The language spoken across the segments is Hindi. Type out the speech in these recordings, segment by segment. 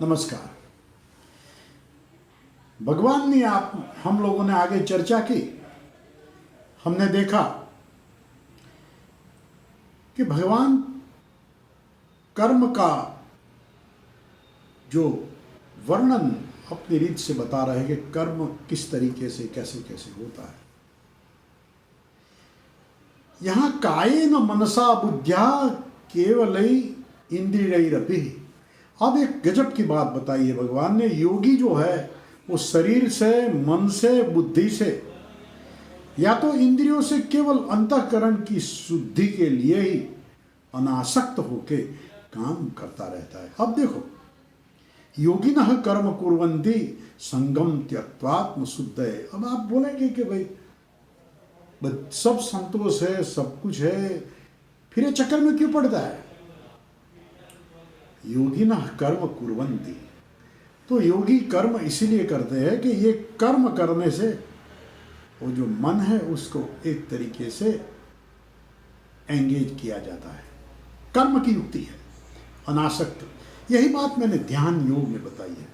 नमस्कार। भगवान ने हम लोगों ने आगे चर्चा की। हमने देखा कि भगवान कर्म का जो वर्णन अपनी रीत से बता रहे हैं कि कर्म किस तरीके से कैसे कैसे होता है। यहां कायेन मनसा बुद्ध्या केवलई इंद्रियैरपि। अब एक गजब की बात बताई है भगवान ने। योगी जो है वो शरीर से, मन से, बुद्धि से या तो इंद्रियों से केवल अंतःकरण की शुद्धि के लिए ही अनासक्त होके काम करता रहता है। अब देखो, योगिनः कर्म कुर्वन्ति संगम त्यक्त्वात्म शुद्धये। अब आप बोलेंगे कि भाई सब संतोष है, सब कुछ है, फिर ये चक्कर में क्यों पड़ता है? योगिनः कर्म कुर्वन्ति, तो योगी कर्म इसीलिए करते हैं कि ये कर्म करने से वो जो मन है उसको एक तरीके से एंगेज किया जाता है। कर्म की युक्ति है अनासक्त। यही बात मैंने ध्यान योग में बताई है।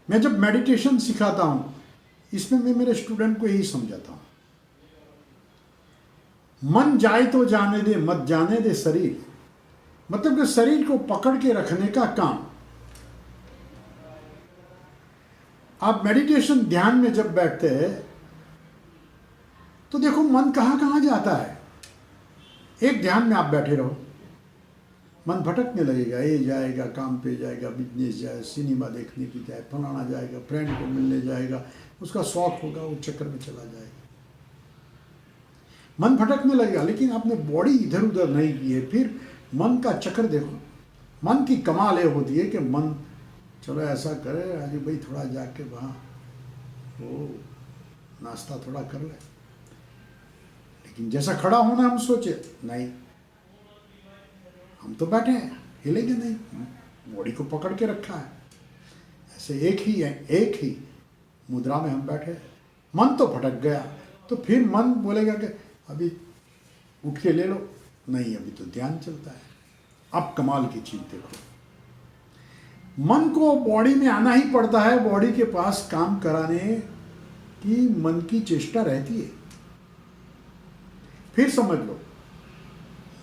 मैं जब मेडिटेशन सिखाता हूं, इसमें मैं मेरे स्टूडेंट को यही समझाता हूं, मन जाए तो जाने दे, मत जाने दे शरीर। मतलब कि शरीर को पकड़ के रखने का काम। आप मेडिटेशन ध्यान में जब बैठते हैं तो देखो मन कहां कहां जाता है। एक ध्यान में आप बैठे रहो, मन भटकने लगेगा, ये जाएगा काम पे जाएगा, बिजनेस जाए, सिनेमा देखने की जाए, फलाना जाएगा, फ्रेंड को मिलने जाएगा, उसका शौक होगा, वो चक्कर में चला जाएगा, मन भटकने लगेगा। लेकिन आपने बॉडी इधर उधर नहीं की है। फिर मन का चक्कर देखो। मन की कमाल ये होती है कि मन चलो ऐसा करे, आज भाई थोड़ा जाके वहाँ वो नाश्ता थोड़ा कर ले, लेकिन जैसा खड़ा होना हम सोचे नहीं, हम तो बैठे हैं, हिलेंगे नहीं, बॉडी को पकड़ के रखा है। ऐसे एक ही मुद्रा में हम बैठे, मन तो भटक गया, तो फिर मन बोलेगा कि अभी उठ के ले लो, नहीं अभी तो ध्यान चलता है। अब कमाल की चीज देखो, मन को बॉडी में आना ही पड़ता है, बॉडी के पास काम कराने की मन की चेष्टा रहती है। फिर समझ लो,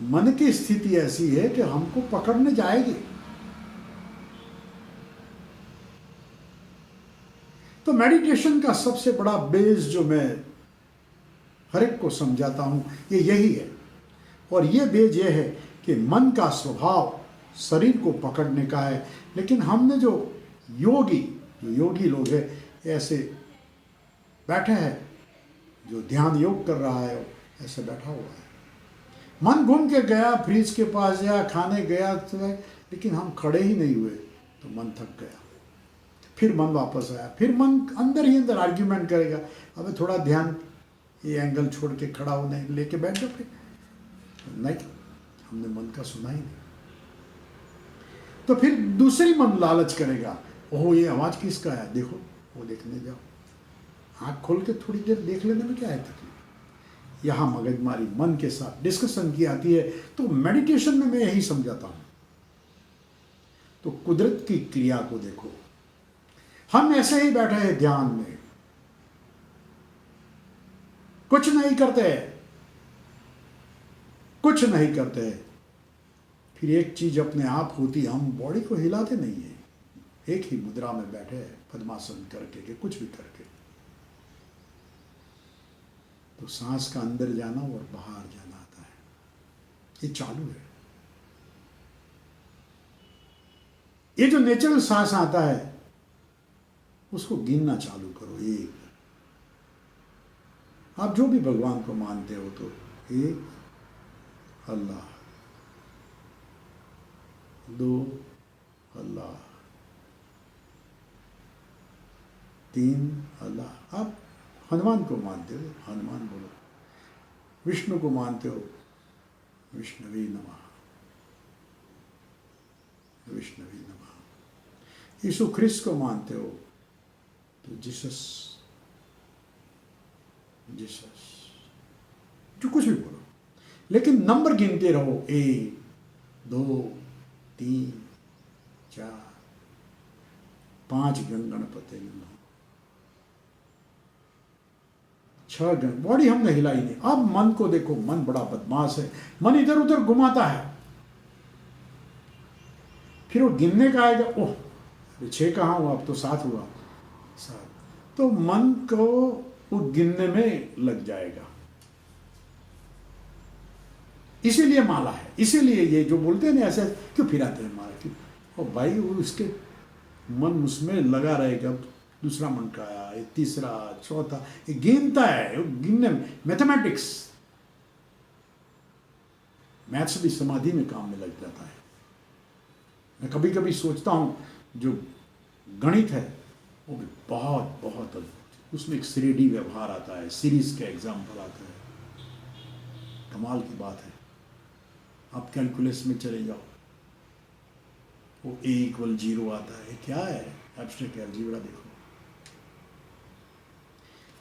मन की स्थिति ऐसी है कि हमको पकड़ने जाएगी। तो मेडिटेशन का सबसे बड़ा बेस जो मैं हर एक को समझाता हूं, ये यही है। और ये बेस ये है कि मन का स्वभाव शरीर को पकड़ने का है। लेकिन हमने जो योगी लोग हैं, ऐसे बैठे हैं, जो ध्यान योग कर रहा है ऐसे बैठा हुआ है। मन घूम के गया, फ्रिज के पास गया, खाने गया, तो लेकिन हम खड़े ही नहीं हुए तो मन थक गया। फिर मन वापस आया, फिर मन अंदर ही अंदर आर्ग्यूमेंट करेगा, अबे थोड़ा ध्यान ये एंगल छोड़ के खड़ा होने लेके बैठ जाओ। फिर नहीं, हमने मन का सुना ही नहीं। तो फिर दूसरी मन लालच करेगा, ओह ये आवाज किसका है, देखो वो देखने जाओ। आंख खोल के थोड़ी देर देख लेने में क्या है तकलीफ। यहां मगजमारी मन के साथ डिस्कशन की आती है। तो मेडिटेशन में मैं यही समझाता हूं। तो कुदरत की क्रिया को देखो, हम ऐसे ही बैठे हैं ध्यान में, कुछ नहीं करते, फिर एक चीज अपने आप होती, हम बॉडी को हिलाते नहीं है। एक ही मुद्रा में बैठे पद्मासन करके के कुछ भी करके, तो सांस का अंदर जाना और बाहर जाना आता है, ये चालू है। ये जो नेचुरल सांस आता है उसको गिनना चालू करो। एक, आप जो भी भगवान को मानते हो तो एक अल्लाह, दो अल्लाह, तीन अल्लाह। आप हनुमान को मानते हो, हनुमान बोलो। विष्णु को मानते हो, विष्णवे नमः, विष्णवे नमः। यीशु ख्रिस्त को मानते हो तो जीसस, जो कुछ भी बोलो, लेकिन नंबर गिनते रहो, 1 2 3 4 5 गणपति नमः, 6 गण, बॉडी हमने हिलाई नहीं। अब मन को देखो, मन बड़ा बदमाश है, मन इधर उधर घुमाता है, फिर वो गिनने का आएगा, ओह 6 कहाँ हुआ, अब तो 7 हुआ, 7, तो मन को वो गिनने में लग जाएगा। इसीलिए माला है, इसीलिए ये जो बोलते हैं ना ऐसे क्यों फिराते हैं माला, क्यों, और भाई वो उसके मन उसमें लगा रहेगा, दूसरा मन का आया, ये तीसरा, चौथा, ये गिनता है, गिनने में, मैथमेटिक्स, मैथ्स भी समाधि में काम में लग जाता है। मैं कभी कभी सोचता हूँ जो गणित है वो भी बहुत बहुत अद्भुत, उसमें एक श्रेणी व्यवहार आता है, सीरीज का एग्जाम्पल आता है, कमाल की बात है। आप कैलकुलस में चले जाओ, वो A=0 आता है, क्या है, एब्स्ट्रैक्ट अलजेब्रा देखो।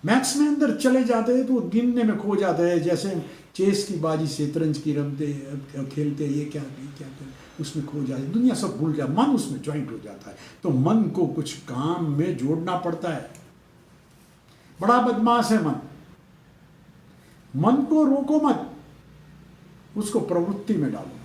मैथ्स में अंदर चले जाते हैं तो गिनने में खो जाते हैं, जैसे चेस की बाजी शतरंज की रमते खेलते, ये क्या उसमें खो जाए, दुनिया सब भूल जाए, मन उसमें ज्वाइंट हो जाता है। तो मन को कुछ काम में जोड़ना पड़ता है, बड़ा बदमाश है मन, मन को रोको मत, उसको प्रवृत्ति में डालो।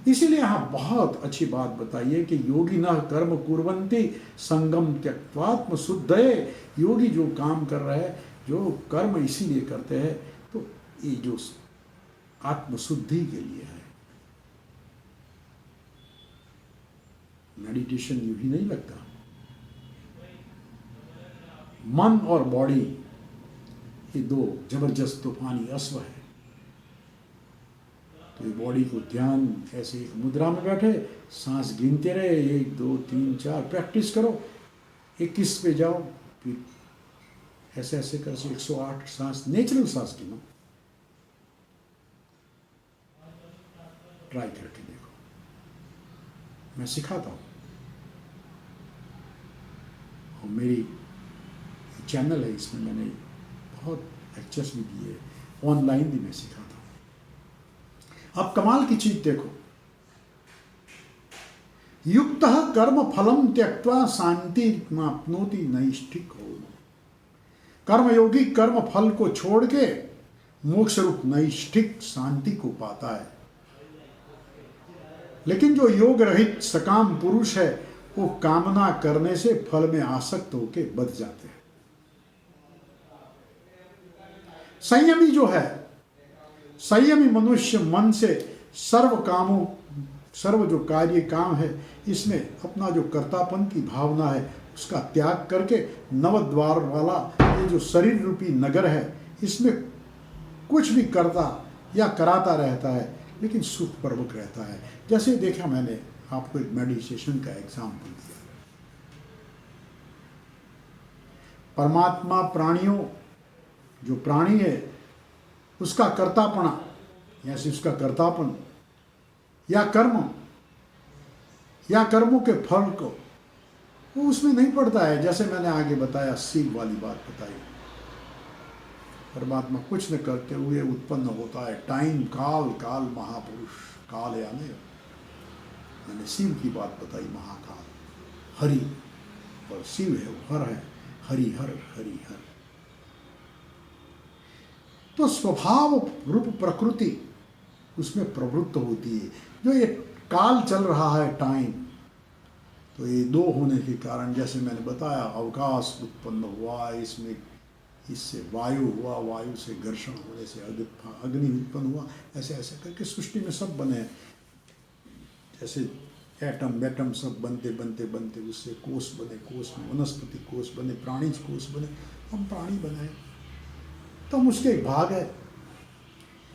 इसीलिए यहां बहुत अच्छी बात बताइए कि योगी न कर्म कुर्वन्ति संगम त्यक्त्वात्म शुद्धये, योगी जो काम कर रहे हैं, जो कर्म इसीलिए करते हैं, तो ये जो आत्मशुद्धि के लिए है। मेडिटेशन यूं ही नहीं लगता, मन और बॉडी ये दो जबरदस्त तूफानी अश्व है। तो ये बॉडी को ध्यान, ऐसे एक मुद्रा में बैठे, सांस गिनते रहे, 1 2 3 4, प्रैक्टिस करो, 21 पे जाओ, फिर ऐसे ऐसे कर 108 सांस, नेचुरल सांस गिनो, ट्राई करके देखो, मैं सिखाता हूँ, और मेरी चैनल है, इसमें मैंने बहुत लेक्चर्स भी दिए, ऑनलाइन भी मैं सिखाता हूँ। अब कमाल की चीज देखो, युक्तः कर्म फलम त्यक्त्वा शांति माप्नोति नैष्ठिक हो, कर्मयोगी कर्म फल को छोड़ के मोक्ष रूप नैष्ठिक शांति को पाता है। लेकिन जो योग रहित सकाम पुरुष है, वो कामना करने से फल में आसक्त होके बच जाते हैं। संयमी जो है, संयमी मनुष्य मन से सर्व कामों, सर्व जो कार्य काम है, इसमें अपना जो कर्तापन की भावना है उसका त्याग करके नवद्वार वाला ये जो शरीर रूपी नगर है, इसमें कुछ भी करता या कराता रहता है, लेकिन सुखपूर्वक रहता है। जैसे देखा मैंने आपको एक मेडिटेशन का एग्जाम्पल दिया, परमात्मा प्राणियों, जो प्राणी है उसका कर्तापना, जैसे उसका कर्तापन या कर्म या कर्मों के फल को वो उसमें नहीं पड़ता है। जैसे मैंने आगे बताया, सीख वाली बात बताई, परमात्मा कुछ न करते हुए उत्पन्न होता है, टाइम काल, काल महापुरुष, काल यानी मैंने शिव की बात बताई, महाकाल, हरि, और शिव है वो हर है, हरिहर हरिहर। तो स्वभाव रूप प्रकृति उसमें प्रवृत्त होती है। जो ये काल चल रहा है, टाइम, तो ये दो होने के कारण, जैसे मैंने बताया, अवकाश उत्पन्न हुआ, इसमें इससे वायु हुआ, वायु से घर्षण होने से अग्नि उत्पन्न हुआ, ऐसे ऐसे करके सृष्टि में सब बने, जैसे एटम वेटम सब बनते बनते बनते उससे कोष बने, कोष में वनस्पति कोष बने, प्राणी कोष बने, हम प्राणी बनाए, तो हम उसके एक भाग है।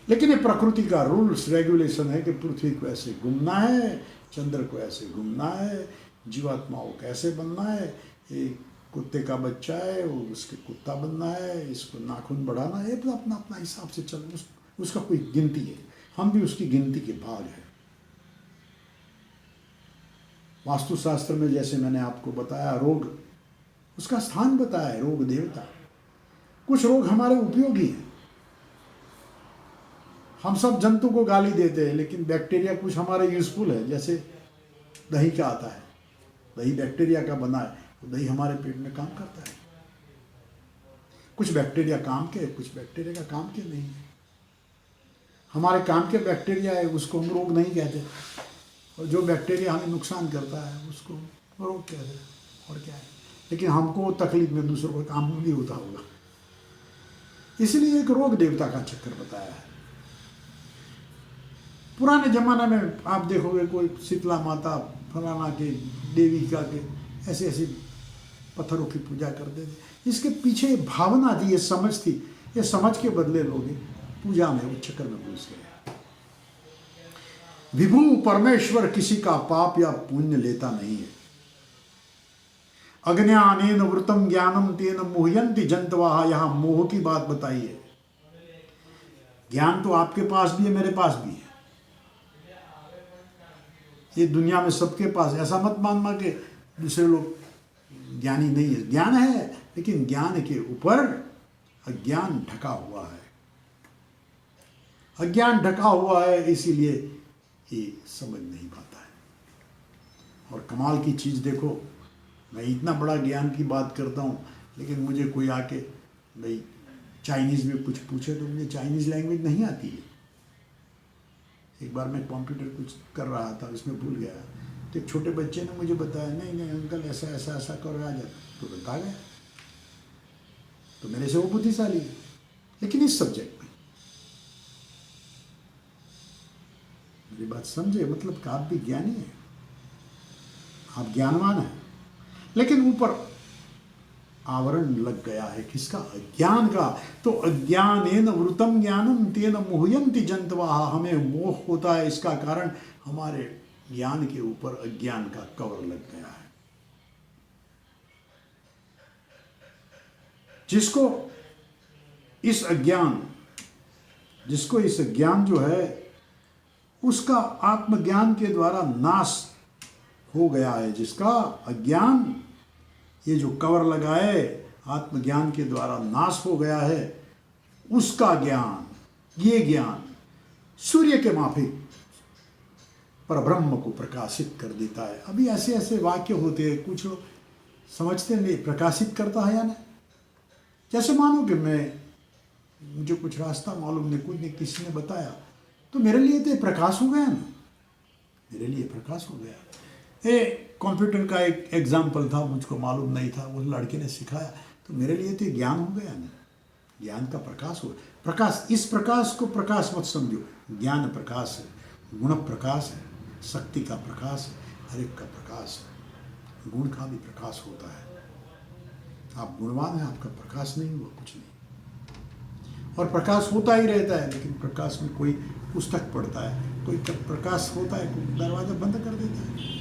लेकिन ये प्रकृति का रूल्स रेगुलेशन है कि पृथ्वी को ऐसे घूमना है, चंद्र को ऐसे घूमना है, जीवात्माओं को कैसे बनना है, एक कुत्ते का बच्चा है वो उसके कुत्ता बनना है, इसको नाखून बढ़ाना है, तो अपना अपना हिसाब से चल, उसका कोई गिनती है, हम भी उसकी गिनती के भाग हैं। वास्तुशास्त्र में जैसे मैंने आपको बताया, रोग उसका स्थान बताया है, रोग देवता। कुछ रोग हमारे उपयोगी हैं, हम सब जंतु को गाली देते हैं, लेकिन बैक्टीरिया कुछ हमारे यूजफुल है, जैसे दही का आता है, दही बैक्टीरिया का बना है, तो दही हमारे पेट में काम करता है। कुछ बैक्टीरिया काम के, कुछ बैक्टीरिया का काम के नहीं है। हमारे काम के बैक्टीरिया है उसको हम रोग नहीं कहते, और जो बैक्टीरिया हमें नुकसान करता है उसको रोग कहते हैं, और क्या है। लेकिन हमको तकलीफ में दूसरों को काम नहीं होता होगा, इसलिए एक रोग देवता का चक्कर बताया है। पुराने जमाने में आप देखोगे कोई शीतला माता फलाना के देवी का के ऐसे ऐसे पत्थरों की पूजा करते थे। इसके पीछे भावना थी, ये समझ थी। ये समझ के बदले लोग पूजा में उस चक्कर में घुस गए। विभु परमेश्वर किसी का पाप या पुण्य लेता नहीं है। अज्ञानेन वृतम ज्ञानम तेन मोहयंति जंतवाहा, यहां मोह की बात बताई है। ज्ञान तो आपके पास भी है, मेरे पास भी है, ये दुनिया में सबके पास। ऐसा मत मानना कि दूसरे लोग ज्ञानी नहीं है, ज्ञान है, लेकिन ज्ञान के ऊपर अज्ञान ढका हुआ है। अज्ञान ढका हुआ है, इसीलिए ये समझ नहीं पाता है। और कमाल की चीज़ देखो, मैं इतना बड़ा ज्ञान की बात करता हूँ, लेकिन मुझे कोई आके भाई चाइनीज़ में कुछ पूछे तो मुझे चाइनीज़ लैंग्वेज नहीं आती है। एक बार मैं कंप्यूटर कुछ कर रहा था, उसमें भूल गया, तो एक छोटे बच्चे ने मुझे बताया, नहीं नहीं अंकल ऐसा ऐसा ऐसा करो, आ जाए, तो बता गया। तो मेरे से वो बुद्धिशाली है, लेकिन इस सब्जेक्ट में मेरी बात समझे, मतलब कि आप भी ज्ञानी है, आप ज्ञानवान है, लेकिन ऊपर आवरण लग गया है किसका? अज्ञान का। तो अज्ञानेन वृतम ज्ञानम तेन मोहयन्ति जंतवाहा, हमें मोह होता है, इसका कारण हमारे ज्ञान के ऊपर अज्ञान का कवर लग गया है। जिसको इस अज्ञान जो है उसका आत्मज्ञान के द्वारा नाश हो गया है। जिसका अज्ञान ये जो कवर लगाए आत्मज्ञान के द्वारा नाश हो गया है, उसका ज्ञान, ये ज्ञान सूर्य के माफिक परब्रह्म को प्रकाशित कर देता है। अभी ऐसे ऐसे वाक्य होते हैं, कुछ लोग समझते नहीं प्रकाशित करता है या नहीं। जैसे मानो कि मुझे कुछ रास्ता मालूम नहीं, कुछ नहीं, किसी ने बताया तो मेरे लिए तो प्रकाश हो गया ना, मेरे लिए प्रकाश हो गया। कंप्यूटर का एक एग्जाम्पल था, मुझको मालूम नहीं था, उस लड़के ने सिखाया, तो मेरे लिए तो ज्ञान हो गया ना, ज्ञान का प्रकाश हो। प्रकाश, इस प्रकाश को प्रकाश मत समझो, ज्ञान प्रकाश है, गुण प्रकाश है, शक्ति का प्रकाश है, हर एक का प्रकाश है। गुण का भी प्रकाश होता है। आप गुणवान हैं, आपका प्रकाश नहीं हुआ कुछ नहीं, और प्रकाश होता ही रहता है। लेकिन प्रकाश में कोई पुस्तक पढ़ता है, कोई प्रकाश होता है, कोई दरवाजा बंद कर देता है।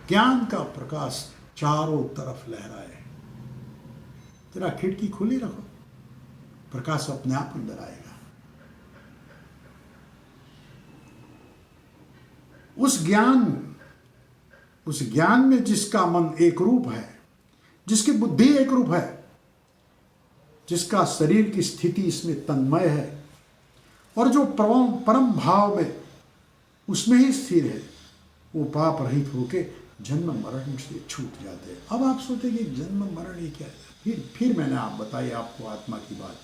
ज्ञान का प्रकाश चारों तरफ लहराए। तेरा खिड़की खुली रखो, प्रकाश अपने आप अंदर आएगा। उस ज्ञान में जिसका मन एक रूप है, जिसकी बुद्धि एक रूप है, जिसका शरीर की स्थिति इसमें तन्मय है, और जो परम भाव में उसमें ही स्थिर है, वो पाप रहित होके जन्म मरण से छूट जाते हैं। अब आप सोचते कि जन्म मरण ये क्या है? फिर मैंने आप बताई आपको आत्मा की बात।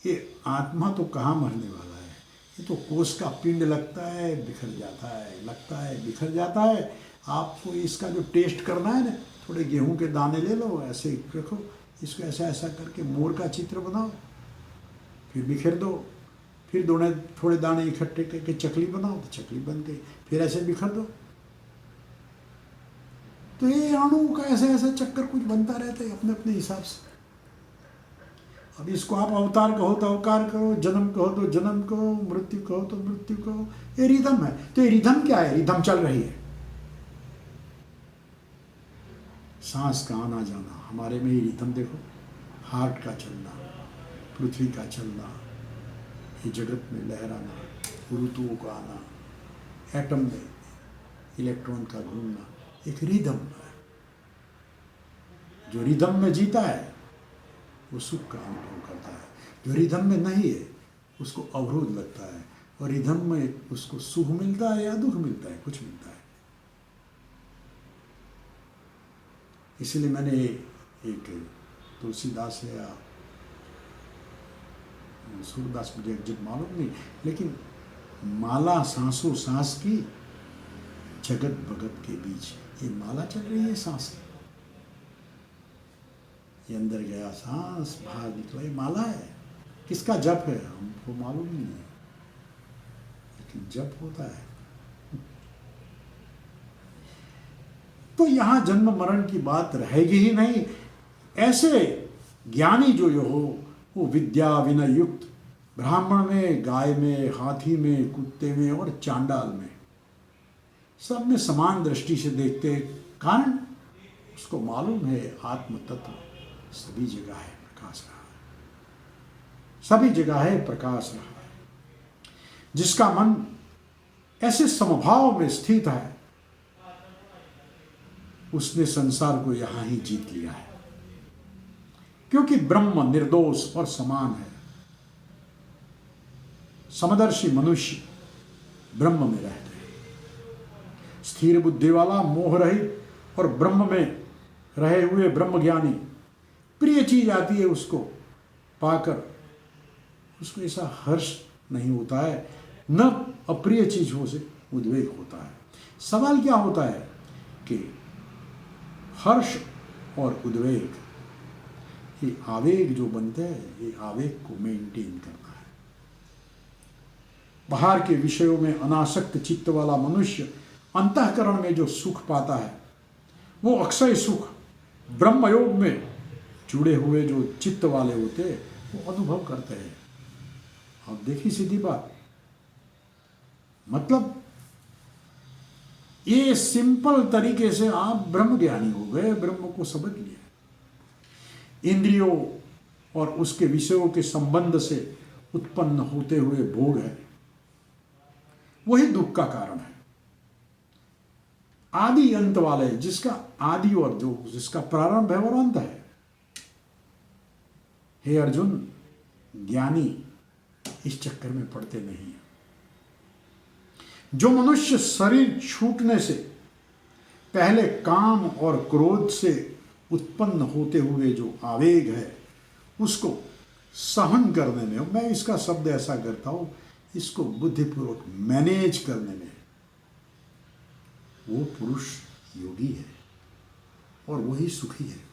ये आत्मा तो कहाँ मरने वाला है, ये तो कोष का पिंड लगता है, बिखर जाता है, लगता है, बिखर जाता है। आपको इसका जो टेस्ट करना है ना, थोड़े गेहूं के दाने ले लो, ऐसे रखो, इसको ऐसा ऐसा करके मोर का चित्र बनाओ, फिर बिखेर दो, फिर थोड़े दाने इकट्ठे करके चकली बनाओ, तो चकली बन गई, फिर ऐसे बिखर दो। तो ये अणु का ऐसा ऐसा चक्कर कुछ बनता रहता है अपने अपने हिसाब से। अब इसको आप अवतार कहो तो अवतार करो, जन्म कहो तो जन्म कहो, मृत्यु कहो तो मृत्यु कहो, ये रिदम है। तो ये रिदम क्या है? रिदम चल रही है, सांस का आना जाना, हमारे में ही रिदम देखो, हार्ट का चलना, पृथ्वी का चलना, ये जगत में लहराना, ऋतुओं का आना, एटम में इलेक्ट्रॉन का घूमना, एक रिदम है। जो रिदम में जीता है वो सुख का अनुभव करता है, जो रिदम में नहीं है उसको अवरोध लगता है, और रिदम में उसको सुख मिलता है या दुख मिलता है, कुछ मिलता है। इसलिए मैंने एक तुलसीदास है या सूरदास, मुझे एग्जैक्ट मालूम नहीं, लेकिन माला सांसों सांस की जगत भगत के बीच, ये माला चल रही है सांस की, ये अंदर गया सांस बाहर निकला, ये माला है। किसका जप है हमको मालूम नहीं है, लेकिन जप होता है। तो यहां जन्म मरण की बात रहेगी ही नहीं। ऐसे ज्ञानी जो हो वो विद्या विनय युक्त, ब्राह्मण में, गाय में, हाथी में, कुत्ते में और चांडाल में, सब में समान दृष्टि से देखते, कारण उसको मालूम है आत्म तत्व सभी जगह है, प्रकाश रहा है, सभी जगह है प्रकाश रहा है। जिसका मन ऐसे समभाव में स्थित है, उसने संसार को यहां ही जीत लिया है, क्योंकि ब्रह्म निर्दोष और समान है। समदर्शी मनुष्य ब्रह्म में रहते हैं। स्थिर बुद्धि वाला, मोह रहित और ब्रह्म में रहे हुए ब्रह्म ज्ञानी, प्रिय चीज आती है उसको पाकर, उसको ऐसा हर्ष नहीं होता है, न अप्रिय चीज हो से उद्वेग होता है। सवाल क्या होता है कि हर्ष और उद्वेग, ये आवेग जो बनते हैं, ये आवेग को मेंटेन करना है। बाहर के विषयों में अनासक्त चित्त वाला मनुष्य अंतःकरण में जो सुख पाता है, वो अक्षय सुख ब्रह्मयोग में जुड़े हुए जो चित्त वाले होते हैं वो अनुभव करते हैं। अब देखिए सीधी बात, मतलब ये सिंपल तरीके से आप ब्रह्म ज्ञानी हो गए, ब्रह्म को समझ लिया। इंद्रियों और उसके विषयों के संबंध से उत्पन्न होते हुए भोग है, वही दुख का कारण है। आदि अंत वाले, जिसका आदि और जो जिसका प्रारंभ है और अंत है। हे अर्जुन, ज्ञानी इस चक्कर में पड़ते नहीं है। जो मनुष्य शरीर छूटने से पहले काम और क्रोध से उत्पन्न होते हुए जो आवेग है, उसको सहन करने में, मैं इसका शब्द ऐसा करता हूं, इसको बुद्धिपूर्वक मैनेज करने में, वो पुरुष योगी है और वही सुखी है।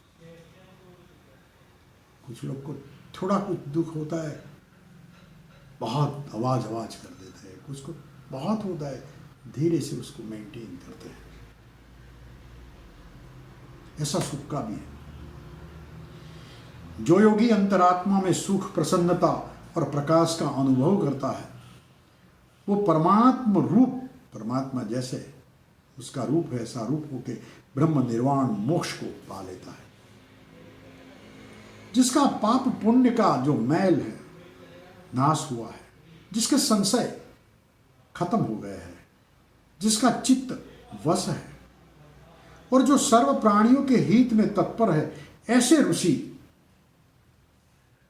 कुछ लोग को थोड़ा कुछ दुख होता है, बहुत आवाज कर देते हैं, कुछ को बहुत होता है, धीरे से उसको मेंटेन करते हैं। ऐसा सुख का भी है। जो योगी अंतरात्मा में सुख, प्रसन्नता और प्रकाश का अनुभव करता है, वो परमात्म रूप, परमात्मा जैसे उसका रूप है, ऐसा रूप होके ब्रह्म निर्वाण मोक्ष को पा लेता है। जिसका पाप पुण्य का जो मैल है नाश हुआ है, जिसके संशय खत्म हो गए हैं, जिसका चित्त वश है और जो सर्व प्राणियों के हित में तत्पर है, ऐसे ऋषि,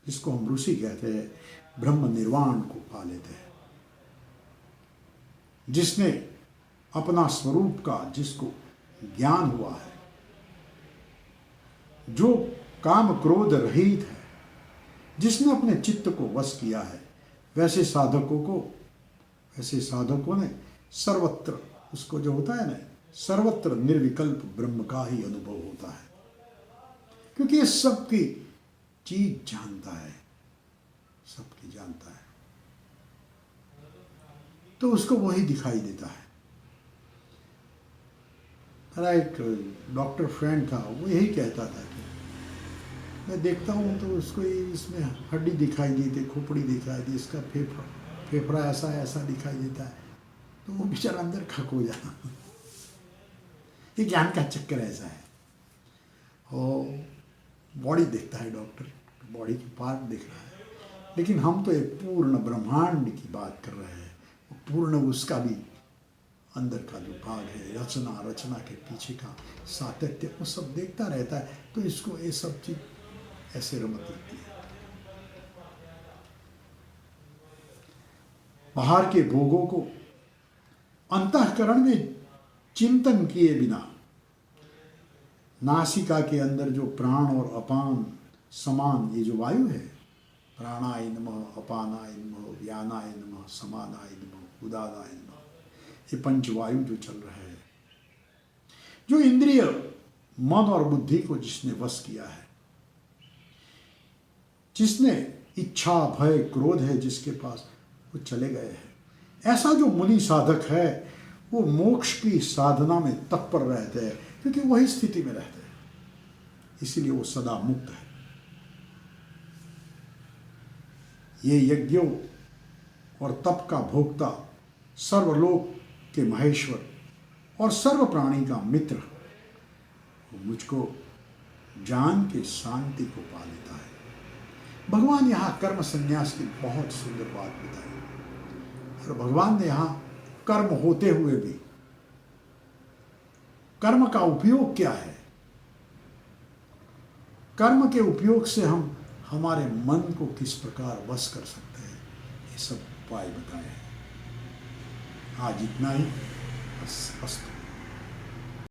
जिसको हम ऋषि कहते हैं, ब्रह्म निर्वाण को पा लेते हैं। जिसने अपना स्वरूप का, जिसको ज्ञान हुआ है, जो काम क्रोध रहित है, जिसने अपने चित्त को वश किया है, वैसे साधकों ने सर्वत्र, उसको जो होता है ना, सर्वत्र निर्विकल्प ब्रह्म का ही अनुभव होता है, क्योंकि ये सबकी चीज जानता है, सबकी जानता है, तो उसको वही दिखाई देता है। मेरा एक डॉक्टर फ्रेंड था, वो यही कहता था कि मैं देखता हूँ तो उसको इसमें हड्डी दिखाई देती, खोपड़ी दिखाई दी, इसका फेफड़ा ऐसा दिखाई देता है, तो वो बेचारा अंदर खक हो जाता। ये ज्ञान का चक्कर ऐसा है। और बॉडी देखता है डॉक्टर, बॉडी की पार्ट देख रहा है, लेकिन हम तो एक पूर्ण ब्रह्मांड की बात कर रहे हैं। पूर्ण उसका भी अंदर का जो भाग है, रचना के पीछे का सातत्य, वो सब देखता रहता है। तो इसको ये सब चीज ऐसे रमत लगती है। बाहर के भोगों को अंतःकरण में चिंतन किए बिना नासिका के अंदर जो प्राण और अपान समान ये जो वायु है, प्राणाय नमः, अपानाय नमः, व्यानाय नमः, समानाय नमः, उदानाय नमः, ये पंचवायु जो चल रहे हैं, जो इंद्रिय मन और बुद्धि को जिसने वश किया है, जिसने इच्छा भय क्रोध है जिसके पास, वो चले गए हैं। ऐसा जो मुनि साधक है वो मोक्ष की साधना में तत्पर रहते हैं, क्योंकि वही स्थिति में रहते हैं, इसीलिए वो सदा मुक्त है। ये यज्ञों और तप का भोक्ता, सर्वलोक के महेश्वर और सर्व प्राणी का मित्र, वो मुझको जान के शांति को पा लेता है। भगवान यहाँ कर्म संन्यास की बहुत सुंदर बात बताई, और भगवान ने यहाँ कर्म होते हुए भी कर्म का उपयोग क्या है, कर्म के उपयोग से हम हमारे मन को किस प्रकार वश कर सकते हैं, ये सब उपाय बताए हैं। आज इतना ही, बस अस्तु।